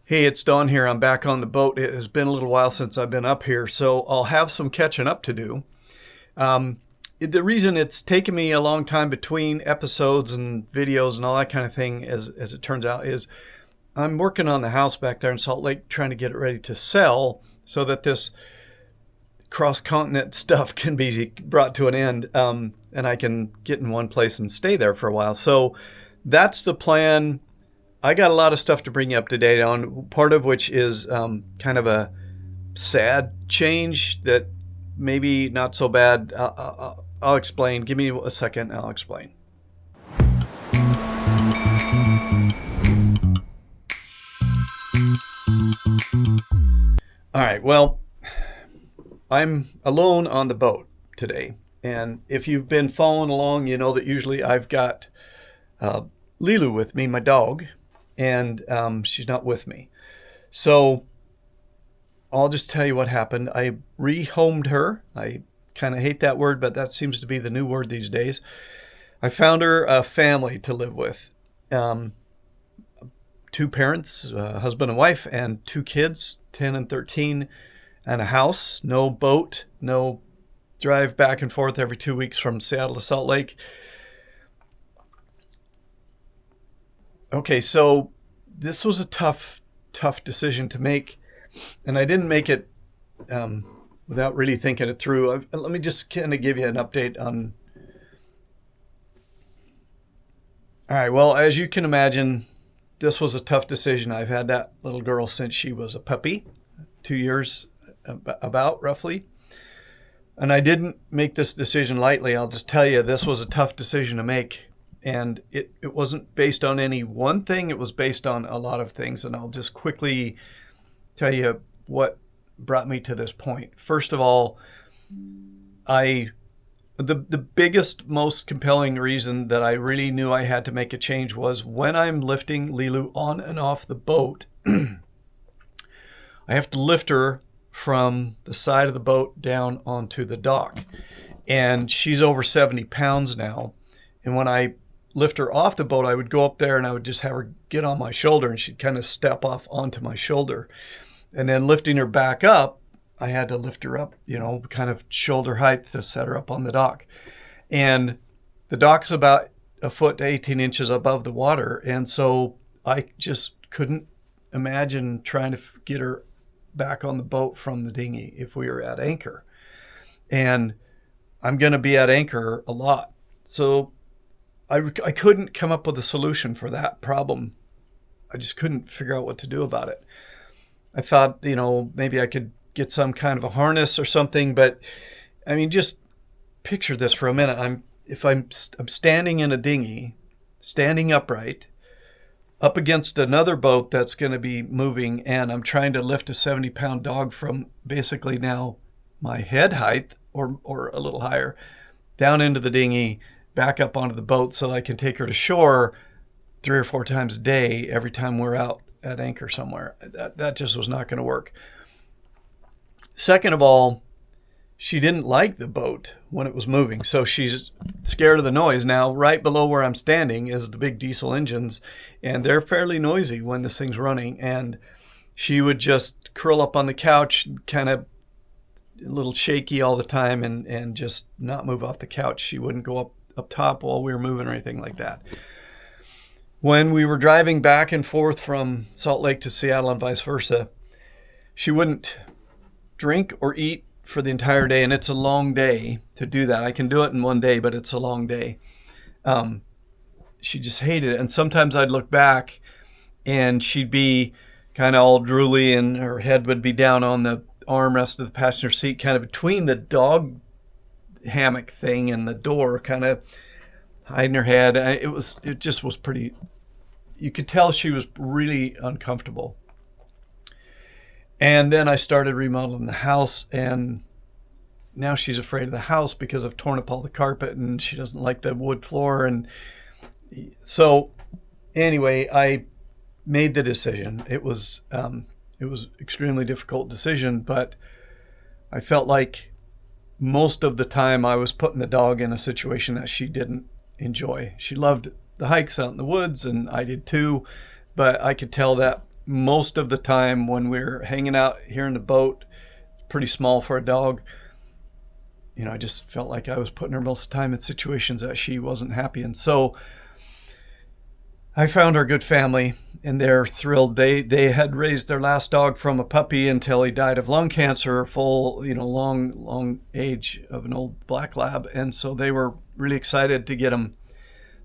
Hey, it's Don here. I'm back on the boat. It has been a little while since I've been up here, so I'll have some catching up to do. The reason it's taken me a long time between episodes and videos and all that kind of thing, as it turns out, is I'm working on the house back there in Salt Lake, trying to get it ready to sell so that this cross-continent stuff can be brought to an end, and I can get in one place and stay there for a while. So that's the plan. I got a lot of stuff to bring you up to date on, part of which is kind of a sad change that maybe not so bad. I'll explain. Give me a second, I'll explain. All right, well, I'm alone on the boat today. And if you've been following along, you know that usually I've got Lilu with me, my dog. And she's not with me. So I'll just tell you what happened. I rehomed her. I kind of hate that word, but that seems to be the new word these days. I found her a family to live with. Two parents, husband and wife, and two kids, 10 and 13, and a house, no boat, no drive back and forth every 2 weeks from Seattle to Salt Lake. Okay, so this was a tough decision to make, and I didn't make it without really thinking it through. Let me just kind of give you an update on. All right, well, as you can imagine, this was a tough decision. I've had that little girl since she was a puppy, 2 years about roughly. And I didn't make this decision lightly. I'll just tell you, this was a tough decision to make. And it wasn't based on any one thing. It was based on a lot of things. And I'll just quickly tell you what brought me to this point. First of all, the biggest, most compelling reason that I really knew I had to make a change was when I'm lifting Lilu on and off the boat, I have to lift her from the side of the boat down onto the dock. And she's over 70 pounds now. And when I lift her off the boat, I would go up there and I would just have her get on my shoulder and she'd kind of step off onto my shoulder. And then lifting her back up, I had to lift her up, kind of shoulder height to set her up on the dock. And the dock's about a foot to 18 inches above the water. And so I just couldn't imagine trying to get her back on the boat from the dinghy if we were at anchor. And I'm going to be at anchor a lot. So I couldn't come up with a solution for that problem. I just couldn't figure out what to do about it. I thought, maybe I could get some kind of a harness or something, but I mean, just picture this for a minute. I'm standing in a dinghy, standing upright, up against another boat that's going to be moving, and I'm trying to lift a 70-pound dog from basically now my head height or a little higher down into the dinghy, back up onto the boat so I can take her to shore 3 or 4 times a day every time we're out at anchor somewhere. That just was not going to work. Second of all, she didn't like the boat when it was moving, so she's scared of the noise. Now, right below where I'm standing is the big diesel engines, and they're fairly noisy when this thing's running, and she would just curl up on the couch, kind of a little shaky all the time, and just not move off the couch. She wouldn't go up top while we were moving or anything like that. When we were driving back and forth from Salt Lake to Seattle and vice versa, she wouldn't drink or eat for the entire day, and it's a long day to do that. I can do it in one day, but it's a long day. She just hated it, and sometimes I'd look back and she'd be kind of all drooly and her head would be down on the armrest of the passenger seat, kind of between the dog hammock thing and the door, kind of hiding her head. It just was pretty, you could tell she was really uncomfortable. And then I started remodeling the house, and now she's afraid of the house because I've torn up all the carpet and she doesn't like the wood floor. And so anyway, I made the decision. It was extremely difficult decision, but I felt like most of the time I was putting the dog in a situation that she didn't enjoy. She loved the hikes out in the woods, and I did too, but I could tell that most of the time when we're hanging out here in the boat, pretty small for a dog, you know, I just felt like I was putting her most of the time in situations that she wasn't happy in. So I found our good family, and they're thrilled. They had raised their last dog from a puppy until he died of lung cancer, full, you know, long age of an old black lab. And so they were really excited to get him.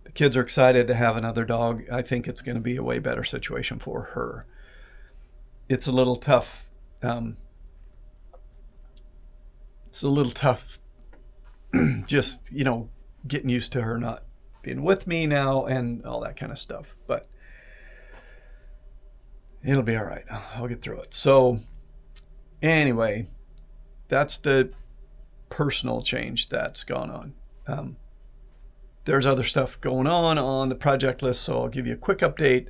The kids are excited to have another dog. I think it's going to be a way better situation for her. It's a little tough. Just, you know, getting used to her not being with me now and all that kind of stuff. But it'll be all right. I'll get through it. So anyway, that's the personal change that's gone on. There's other stuff going on the project list, so I'll give you a quick update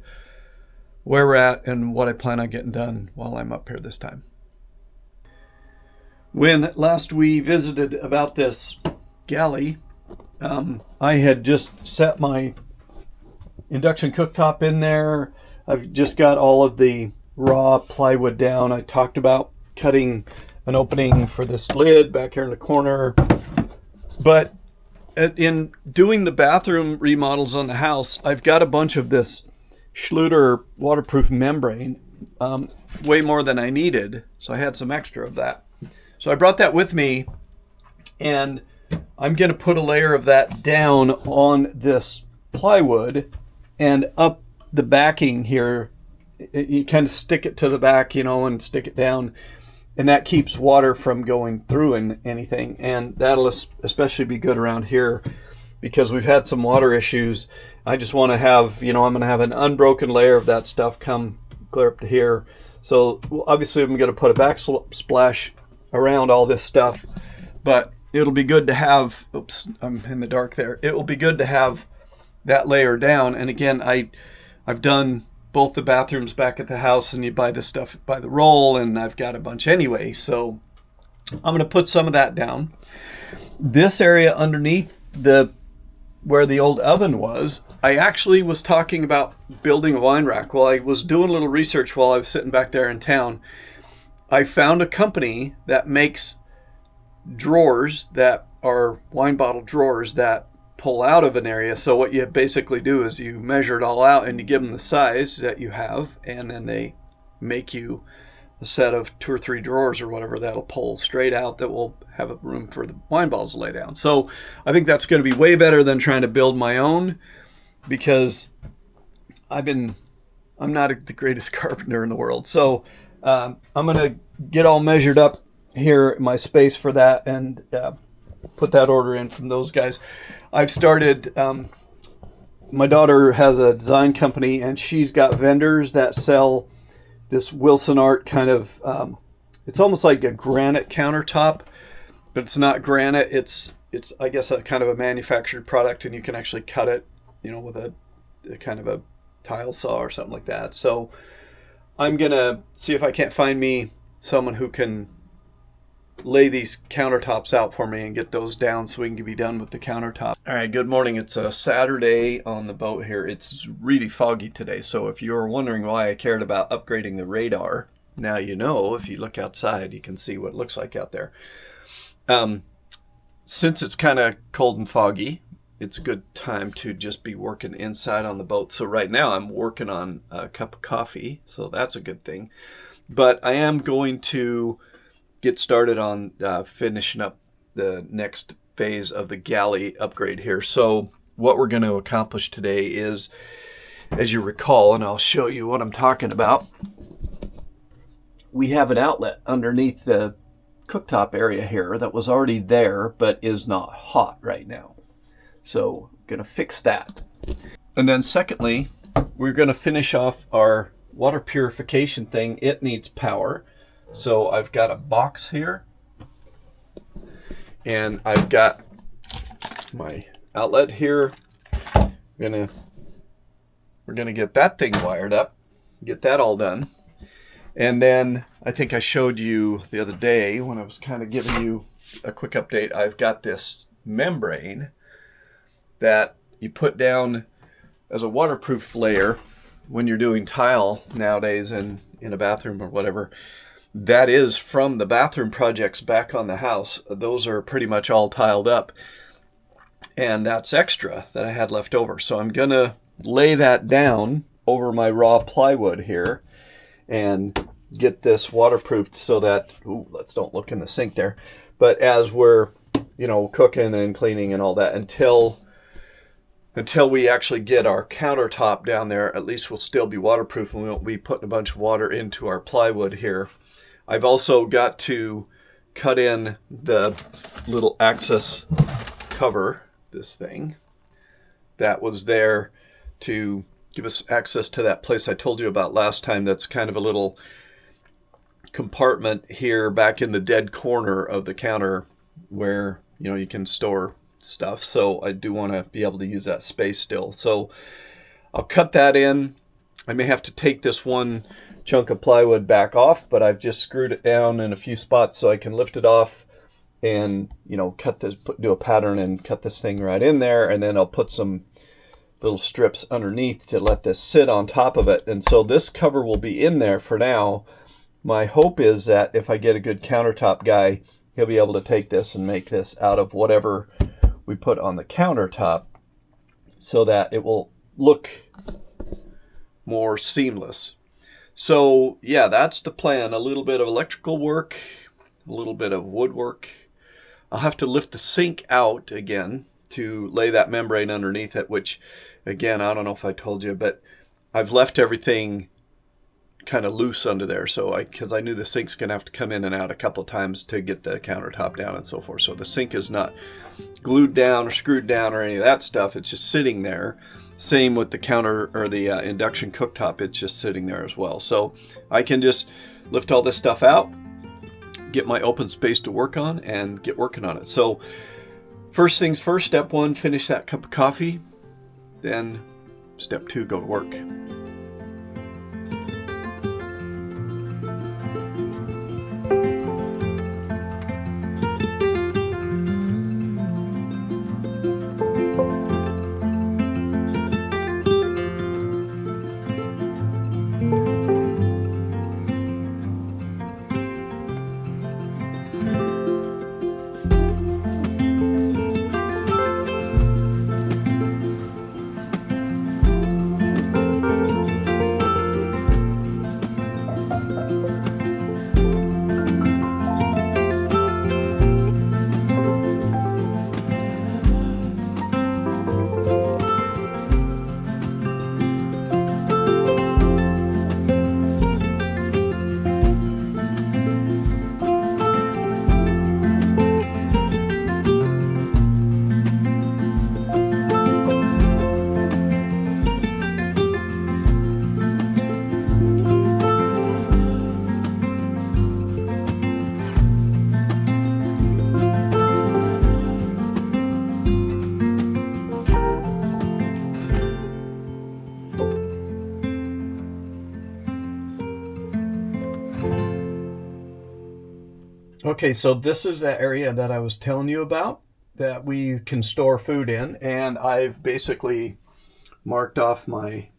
where we're at and what I plan on getting done while I'm up here this time. When last we visited about this galley, I had just set my induction cooktop in there. I've just got all of the raw plywood down. I talked about cutting an opening for this lid back here in the corner. But in doing the bathroom remodels on the house, I've got a bunch of this Schluter waterproof membrane, way more than I needed. So I had some extra of that. So I brought that with me, and I'm going to put a layer of that down on this plywood and up the backing here. You kind of stick it to the back, you know, and stick it down, and that keeps water from going through and anything. And that'll especially be good around here because we've had some water issues. I just want to have, you know, I'm going to have an unbroken layer of that stuff come clear up to here. So obviously I'm going to put a backsplash around all this stuff, but it'll be good to have, oops, I'm in the dark there. It will be good to have that layer down. And again, I've done both the bathrooms back at the house, and you buy this stuff by the roll, and I've got a bunch anyway. So I'm going to put some of that down. This area underneath where the old oven was, I actually was talking about building a wine rack. Well, I was doing a little research while I was sitting back there in town. I found a company that makes drawers that are wine bottle drawers that pull out of an area. So what you basically do is you measure it all out and you give them the size that you have, and then they make you a set of 2 or 3 drawers or whatever that'll pull straight out that will have a room for the wine bottles to lay down. So I think that's going to be way better than trying to build my own, because I'm not the greatest carpenter in the world. So I'm going to get all measured up here in my space for that and put that order in from those guys. I've started, my daughter has a design company, and she's got vendors that sell this Wilson Art kind of, it's almost like a granite countertop, but it's not granite. It's I guess a kind of a manufactured product, and you can actually cut it, you know, with a kind of a tile saw or something like that. So I'm going to see if I can't find me someone who can lay these countertops out for me and get those down so we can be done with the countertop. All right, good morning. It's a Saturday on the boat here. It's really foggy today. So if you're wondering why I cared about upgrading the radar, now you know. If you look outside, you can see what it looks like out there. Since it's kind of cold and foggy, it's a good time to just be working inside on the boat. So right now I'm working on a cup of coffee, so that's a good thing. But I am going to get started on finishing up the next phase of the galley upgrade here. So what we're going to accomplish today is, as you recall, and I'll show you what I'm talking about, we have an outlet underneath the cooktop area here that was already there but is not hot right now. So I'm going to fix that. And then secondly, we're going to finish off our water purification thing. It needs power. So I've got a box here, and I've got my outlet here. We're gonna get that thing wired up, get that all done. And then I think I showed you the other day when I was kind of giving you a quick update, I've got this membrane that you put down as a waterproof layer when you're doing tile nowadays in a bathroom or whatever, that is from the bathroom projects back on the house. Those are pretty much all tiled up. And that's extra that I had left over. So I'm going to lay that down over my raw plywood here and get this waterproofed so that, let's don't look in the sink there. But as we're, cooking and cleaning and all that, until we actually get our countertop down there, at least we'll still be waterproof and we won't be putting a bunch of water into our plywood here. I've also got to cut in the little access cover, this thing, that was there to give us access to that place I told you about last time. That's kind of a little compartment here back in the dead corner of the counter where, you can store stuff. So I do want to be able to use that space still. So I'll cut that in. I may have to take this one chunk of plywood back off, but I've just screwed it down in a few spots so I can lift it off and, cut this, do a pattern and cut this thing right in there. And then I'll put some little strips underneath to let this sit on top of it. And so this cover will be in there for now. My hope is that if I get a good countertop guy, he'll be able to take this and make this out of whatever we put on the countertop so that it will look more seamless. So yeah, that's the plan. A little bit of electrical work, a little bit of woodwork. I'll have to lift the sink out again to lay that membrane underneath it, which again, I don't know if I told you, but I've left everything kind of loose under there. So because I knew the sink's going to have to come in and out a couple of times to get the countertop down and so forth. So the sink is not glued down or screwed down or any of that stuff. It's just sitting there. Same with the counter or the induction cooktop. It's just sitting there as well. So I can just lift all this stuff out, get my open space to work on, and get working on it. So first things first, step one, finish that cup of coffee. Then step two, go to work. Okay, so this is the area that I was telling you about that we can store food in, and I've basically marked off my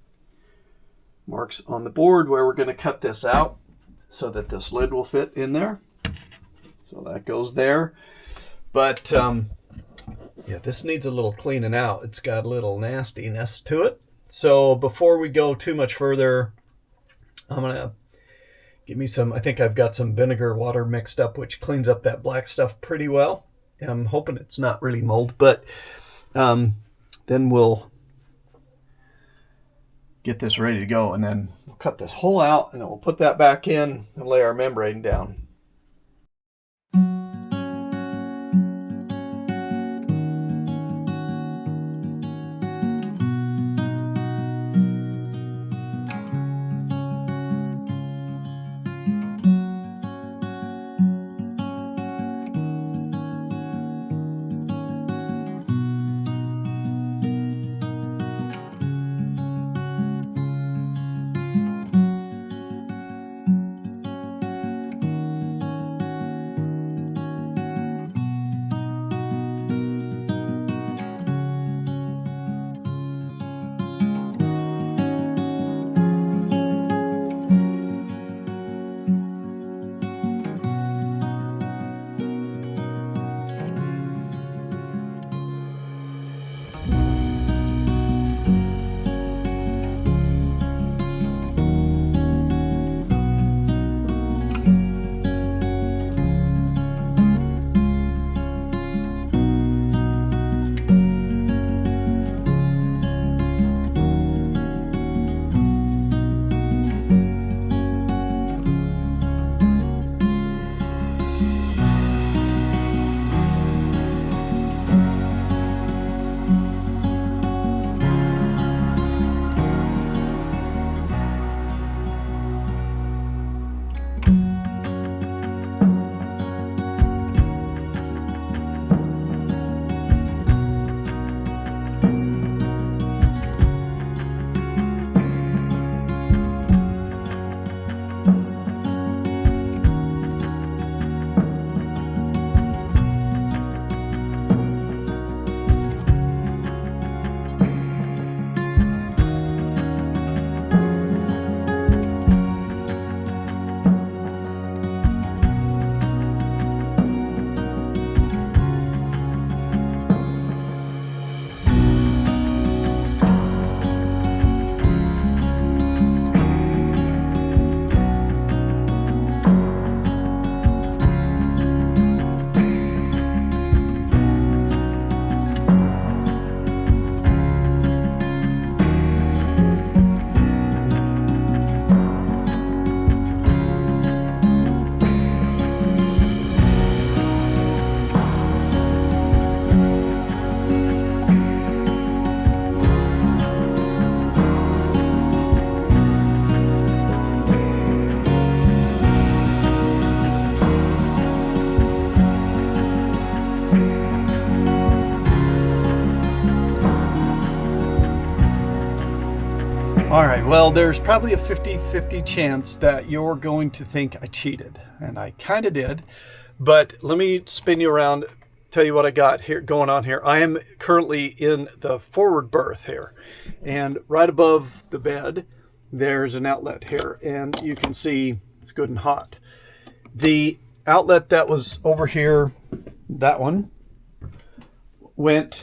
marks on the board where we're going to cut this out so that this lid will fit in there. So that goes there. But yeah, this needs a little cleaning out. It's got a little nastiness to it. So before we go too much further, I'm going to give me some, I think I've got some vinegar water mixed up, which cleans up that black stuff pretty well. I'm hoping it's not really mold, but then we'll get this ready to go, and then we'll cut this hole out, and then we'll put that back in and lay our membrane down. All right, well, there's probably a 50-50 chance that you're going to think I cheated, and I kind of did. But let me spin you around, tell you what I got here going on here. I am currently in the forward berth here, and right above the bed, there's an outlet here, and you can see it's good and hot. The outlet that was over here, that one, went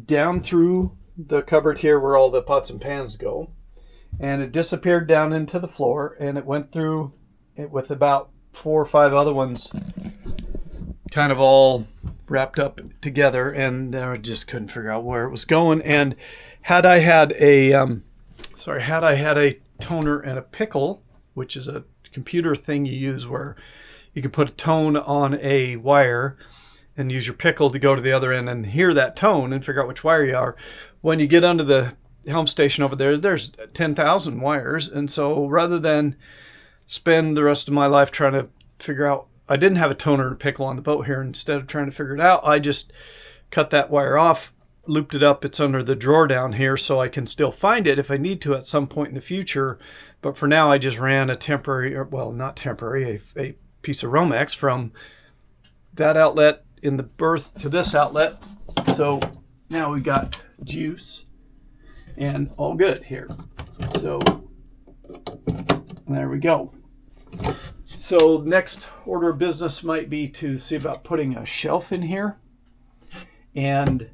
down through the cupboard here where all the pots and pans go, and it disappeared down into the floor, and it went through it with about 4 or 5 other ones kind of all wrapped up together, and I just couldn't figure out where it was going. And had I had a toner and a pickle, which is a computer thing you use where you can put a tone on a wire and use your pickle to go to the other end and hear that tone and figure out which wire you are. When you get under the helm station over there, there's 10,000 wires. And so rather than spend the rest of my life trying to figure out, I didn't have a toner and pickle on the boat here. Instead of trying to figure it out, I just cut that wire off, looped it up. It's under the drawer down here, so I can still find it if I need to at some point in the future. But for now, I just ran a temporary, or well, not temporary, a piece of Romex from that outlet in the berth to this outlet. So now we got juice and all good here. So there we go. So next order of business might be to see about putting a shelf in here, and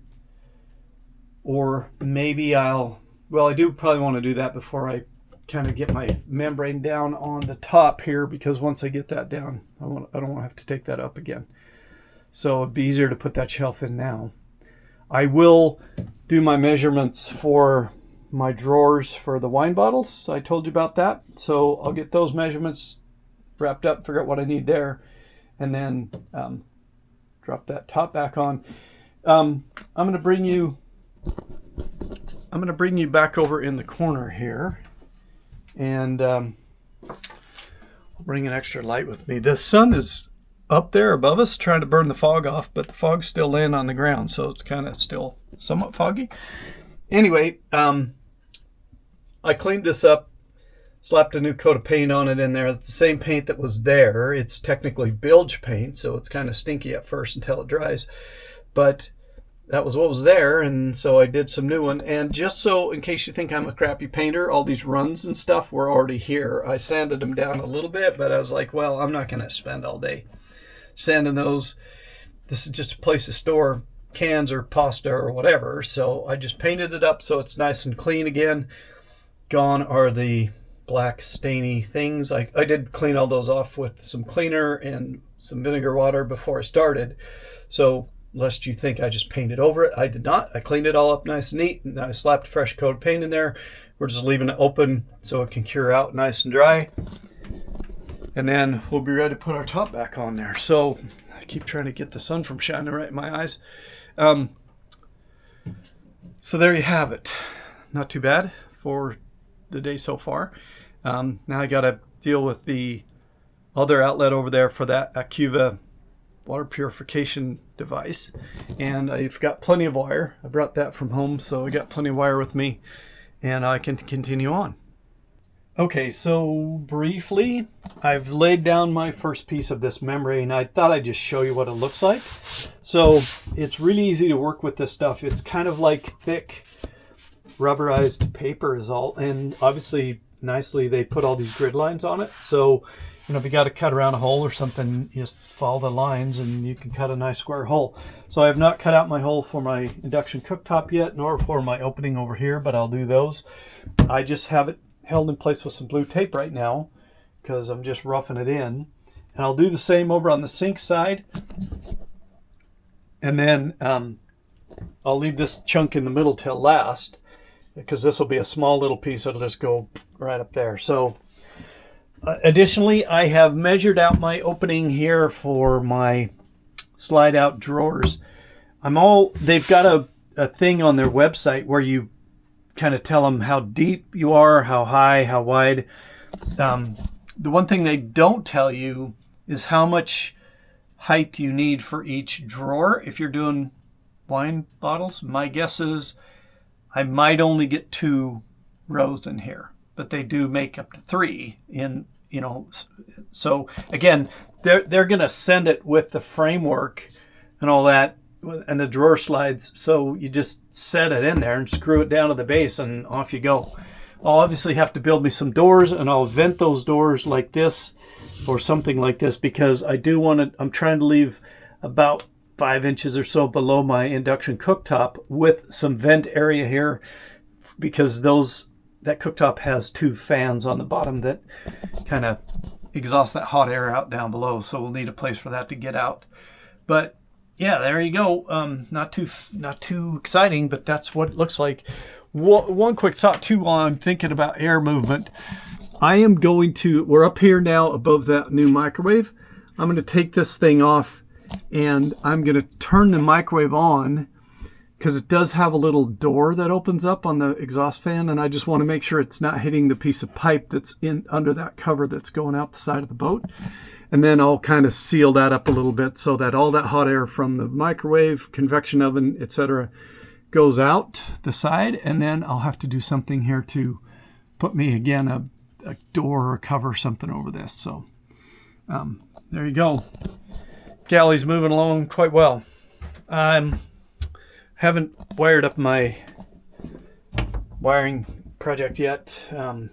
or maybe I do probably want to do that before I kind of get my membrane down on the top here, because once I get that down, I don't want to have to take that up again. So it'd be easier to put that shelf in now. I will do my measurements for my drawers for the wine bottles. I told you about that. So I'll get those measurements wrapped up, figure out what I need there, and then drop that top back on. I'm going to bring you back over in the corner here, and I'll bring an extra light with me. The sun is up there above us trying to burn the fog off, but the fog's still laying on the ground, so it's kind of still somewhat foggy. Anyway, I cleaned this up, slapped a new coat of paint on it in there. It's the same paint that was there. It's technically bilge paint, so it's kind of stinky at first until it dries, but that was what was there, and so I did some new one. And just so, in case you think I'm a crappy painter, all these runs and stuff were already here. I sanded them down a little bit, but I was like, well, I'm not going to spend all day sanding those. This is just a place to store cans or pasta or whatever, so I just painted it up so it's nice and clean again. Gone are the black stainy things. I did clean all those off with some cleaner and some vinegar water before I started, so lest you think I just painted over it, I did not. I cleaned it all up nice and neat, and I slapped a fresh coat of paint in there. We're just leaving it open so it can cure out nice and dry, and then we'll be ready to put our top back on there. So I keep trying to get the sun from shining right in my eyes. So there you have it. Not too bad for the day so far. Now I got to deal with the other outlet over there for that Acuva water purification device, and I've got plenty of wire. I brought that from home, so I got plenty of wire with me, and I can continue on. Okay, so briefly, I've laid down my first piece of this membrane. I thought I'd just show you what it looks like. So it's really easy to work with this stuff. It's kind of like thick rubberized paper is all, and obviously nicely they put all these grid lines on it. So, you know, if you got to cut around a hole or something, you just follow the lines and you can cut a nice square hole. So I have not cut out my hole for my induction cooktop yet, nor for my opening over here, but I'll do those. I just have it held in place with some blue tape right now because I'm just roughing it in. And I'll do the same over on the sink side. And then I'll leave this chunk in the middle till last, because this will be a small little piece. It'll just go right up there. So additionally, I have measured out my opening here for my slide out drawers. They've got a thing on their website where you kind of tell them how deep you are, how high, how wide. The one thing they don't tell you is how much height you need for each drawer if you're doing wine bottles. My guess is I might only get 2 rows in here, but they do make up to 3 in, so again, they're going to send it with the framework and all that and the drawer slides. So you just set it in there and screw it down to the base and off you go. I'll obviously have to build me some doors, and I'll vent those doors like this or something like this, because I do want to, I'm trying to leave about 5 inches or so below my induction cooktop with some vent area here, because that cooktop has 2 fans on the bottom that kind of exhaust that hot air out down below. So we'll need a place for that to get out. But yeah, there you go. Not too exciting, but that's what it looks like. One quick thought too, while I'm thinking about air movement. We're up here now above that new microwave. I'm going to take this thing off, and I'm going to turn the microwave on, because it does have a little door that opens up on the exhaust fan, and I just want to make sure it's not hitting the piece of pipe that's in under that cover that's going out the side of the boat. And then I'll kind of seal that up a little bit so that all that hot air from the microwave, convection oven, etc., goes out the side. And then I'll have to do something here to put me, again, a door or a cover, something over this. So there you go. Galley's moving along quite well. Haven't wired up my wiring project yet. I don't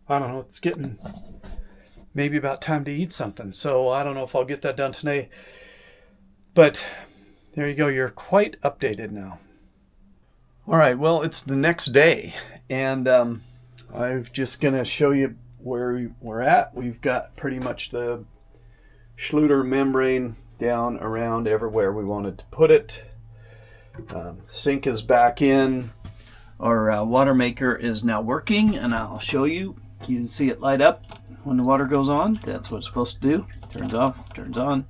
know, it's getting maybe about time to eat something. So I don't know if I'll get that done today. But there you go, you're quite updated now. All right, well, it's the next day, and I'm just gonna show you where we're at. We've got pretty much the Schluter membrane down around everywhere we wanted to put it. Sink is back in. Our water maker is now working, and I'll show you. You can see it light up when the water goes on. That's what it's supposed to do. Turns off, turns on.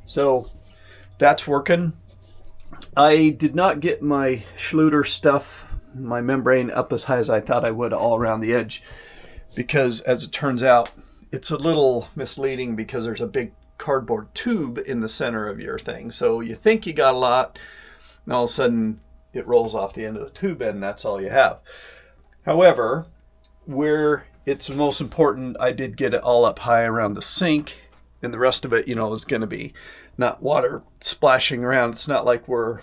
So that's working. I did not get my Schluter stuff, my membrane, up as high as I thought I would all around the edge, because as it turns out, it's a little misleading because there's a big cardboard tube in the center of your thing. So you think you got a lot, and all of a sudden it rolls off the end of the tube, and that's all you have. However, where it's most important, I did get it all up high around the sink, and the rest of it, is going to be not water splashing around. It's not like we're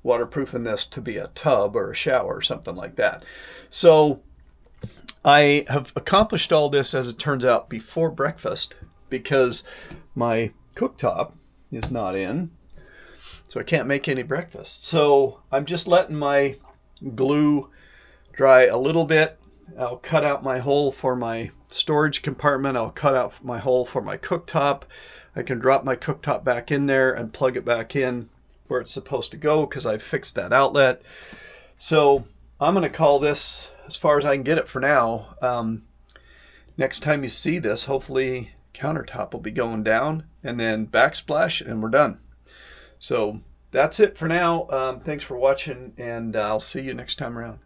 waterproofing this to be a tub or a shower or something like that. So I have accomplished all this, as it turns out, before breakfast, because my cooktop is not in, so I can't make any breakfast. So I'm just letting my glue dry a little bit. I'll cut out my hole for my storage compartment. I'll cut out my hole for my cooktop. I can drop my cooktop back in there and plug it back in where it's supposed to go, because I've fixed that outlet. So I'm going to call this as far as I can get it for now. Next time you see this, hopefully countertop will be going down, and then backsplash, and we're done. So that's it for now. Thanks for watching, and I'll see you next time around.